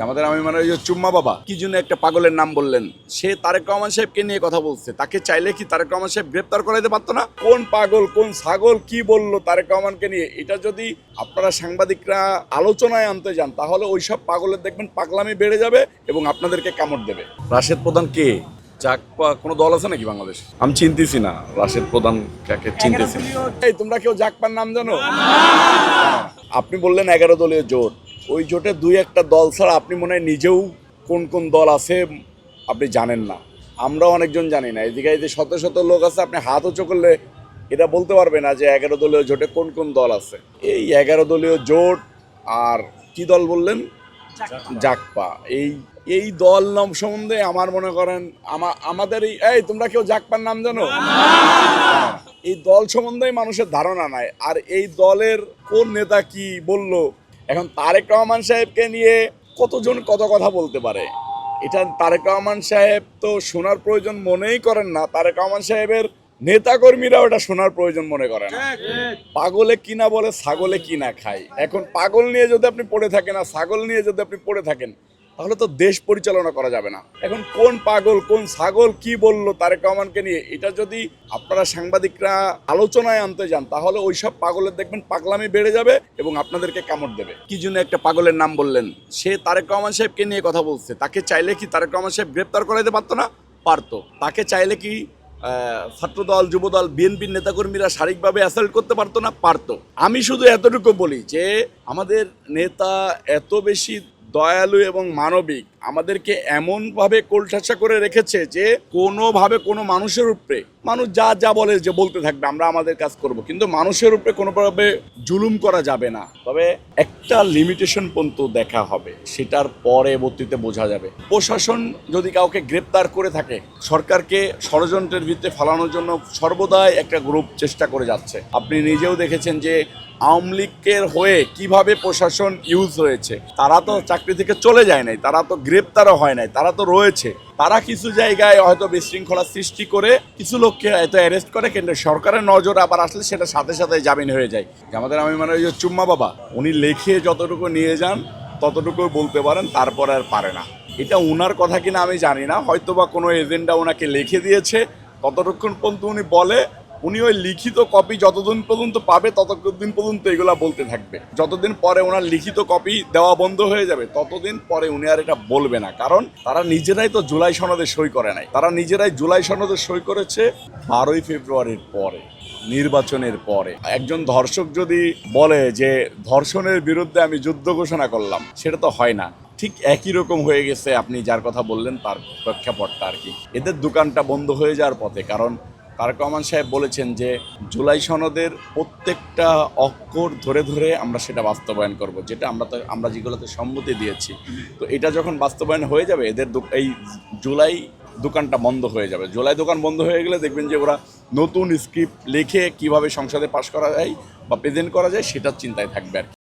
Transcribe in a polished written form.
আমাদের আমি মানে ওই যে চুম্মা বাবা কি জন্য একটা পাগলের নাম বললেন, সে তারেক রহমান সাহেবকে নিয়ে কথা বলছে। তাকে চাইলে কি তারেক রহমান সাহেব গ্রেপ্তার করাইতে পারতো না? কোন পাগল কোন ছাগল কি বললো তারেক রহমানকে নিয়ে, এটা যদি আপনারা সাংবাদিকরা আলোচনায় আনতে যান তাহলে ওইসব পাগলের দেখবেন পাগলামি বেড়ে যাবে এবং আপনাদেরকে কামড় দেবে। রাশেদ প্রধান কে? জাকপা কোনো দল আছে নাকি বাংলাদেশ? আমি চিনতেছি না রাশেদ প্রধান কাকে, চিনতেছি না। এই তোমরা কেউ জাকপার নাম জানো? আপনি বললেন 11 দলীয় জোট, ওই জোটে দুই একটা দল ছাড়া আপনি মনে হয় নিজেও কোন কোন দল আছে আপনি জানেন না, আমরাও অনেকজন জানি না। এদিকে এই যে শত শত লোক আছে, আপনি হাত উঁচু করলে এটা বলতে পারবে না যে 11 দলীয় জোটে কোন কোন দল আছে। এই 11 দলীয় জোট আর কি দল বললেন? জাকপা। এই এই দল নাম সম্বন্ধে আমার মনে করেন আমাদের এই তোমরা কেউ জাকপার নাম জানো? এই দল সম্বন্ধে মানুষের ধারণা নাই। আর এই দলের কোন নেতা কি বলল, এখন তারেক রহমান সাহেবকে নিয়ে কতজন কত কথা বলতে পারে, এটা তারেক রহমান সাহেব তো শোনার প্রয়োজন মনেই করেন না। তারেক রহমান সাহেবের নেতাকর্মীরা ওটা শোনার প্রয়োজন মনে করে না। পাগলে কিনা বলে ছাগলে কিনা খায়। এখন পাগল নিয়ে যদি আপনি পড়ে থাকেন আর ছাগল নিয়ে যদি আপনি পড়ে থাকেন তাহলে তো দেশ পরিচালনা করা যাবে না। এখন কোন পাগল কোন ছাগল কি বললো তারেক রহমানকে নিয়ে, এটা যদি আপনারা সাংবাদিকরা আলোচনায় আনতে যান তাহলে ওইসব পাগলের দেখবেন পাগলামি বেড়ে যাবে এবং আপনাদেরকে কামড় দেবে। কি জন্য একটা পাগলের নাম বললেন, সে তারেক রহমান সাহেবকে নিয়ে কথা বলছে। তাকে চাইলে কি তারেক রহমান সাহেব গ্রেপ্তার করাইতে পারতো না? পারতো। তাকে চাইলে কি ছাত্রদল যুবদল বিএনপির নেতাকর্মীরা শারীরিকভাবে অ্যাসাল্ট করতে পারতো না? পারতো। আমি শুধু এতটুকু বলি যে আমাদের নেতা এত বেশি দয়ালু এবং মানবিক, আমাদেরকে এমনভাবে কোলঠাসা করে রেখেছে যে কোনোভাবে কোনো মানুষের উপরে, মানুষ যা যা বলে যে বলতে থাকবে, আমরা আমাদের কাজ করব, কিন্তু মানুষের উপরে কোনোভাবে জুলুম করা যাবে না। তবে একটা লিমিটেশন পর্যন্ত দেখা হবে, সেটার পরবর্তীতে বোঝা যাবে। প্রশাসন যদি কাউকে গ্রেপ্তার করে থাকে, সরকারকে ষড়যন্ত্রের ভিত্তিতে ফেলানোর জন্য সর্বদাই একটা গ্রুপ চেষ্টা করে যাচ্ছে। আপনি নিজেও দেখেছেন যে আওয়ামী লীগের হয়ে কিভাবে প্রশাসন ইউজ হয়েছে। তারা তো চাকরি থেকে চলে যায় নাই, তারা তো গ্রেপ্তারও হয় নাই, তারা তো রয়েছে। তারা কিছু জায়গায় হয়তো বিশৃঙ্খলা সৃষ্টি করে কিছু লোককে হয়তো অ্যারেস্ট করে, কিন্তু সরকারের নজর আবার আসলে সেটা সাথে সাথে জামিন হয়ে যায়। আমাদের আমি মানে ওই যে চুম্মা বাবা, উনি লেখে যতটুকু নিয়ে যান ততটুকু বলতে পারেন, তারপর আর পারে না। এটা উনার কথা কিনা আমি জানি না, হয়তো বা কোনো এজেন্ডা ওনাকে লিখে দিয়েছে। ততক্ষণ পর্যন্ত উনি বলে, উনি ওই লিখিত কপি যতদিন পর্যন্ত পাবে ততদিন পর্যন্ত এগুলা বলতে থাকবে। যতদিন পরে ওনার লিখিত কপি দেওয়া বন্ধ হয়ে যাবে ততদিন পরে উনি আর এটা বলবে না। কারণ তারা নিজেরাই তো জুলাই সনদে সই করে নাই, তারা নিজেরাই জুলাই সনদে সই করেছে 12ই ফেব্রুয়ারির পরে, নির্বাচনের পরে। একজন ধর্ষক যদি বলে যে ধর্ষণের বিরুদ্ধে আমি যুদ্ধ ঘোষণা করলাম, সেটা তো হয় না। ঠিক একই রকম হয়ে গেছে আপনি যার কথা বললেন তার প্রেক্ষাপটটা আর কি। এদের দোকানটা বন্ধ হয়ে যাওয়ার পথে। কারণ তারেক রহমান সাহেব বলেছেন যে জুলাই সনদের প্রত্যেকটা অক্ষর ধরে ধরে আমরা সেটা বাস্তবায়ন করব, যেটা আমরা যেগুলোতে সম্মতি দিয়েছি। তো এটা যখন বাস্তবায়ন হয়ে যাবে, এদের এই জুলাই দোকানটা বন্ধ হয়ে যাবে। জুলাই দোকান বন্ধ হয়ে গেলে দেখবেন যে ওরা নতুন স্ক্রিপ্ট লিখে কিভাবে সংসদে পাশ করা যায় বা প্রেজেন্ট করা যায় সেটার চিন্তায় থাকবে আর কি।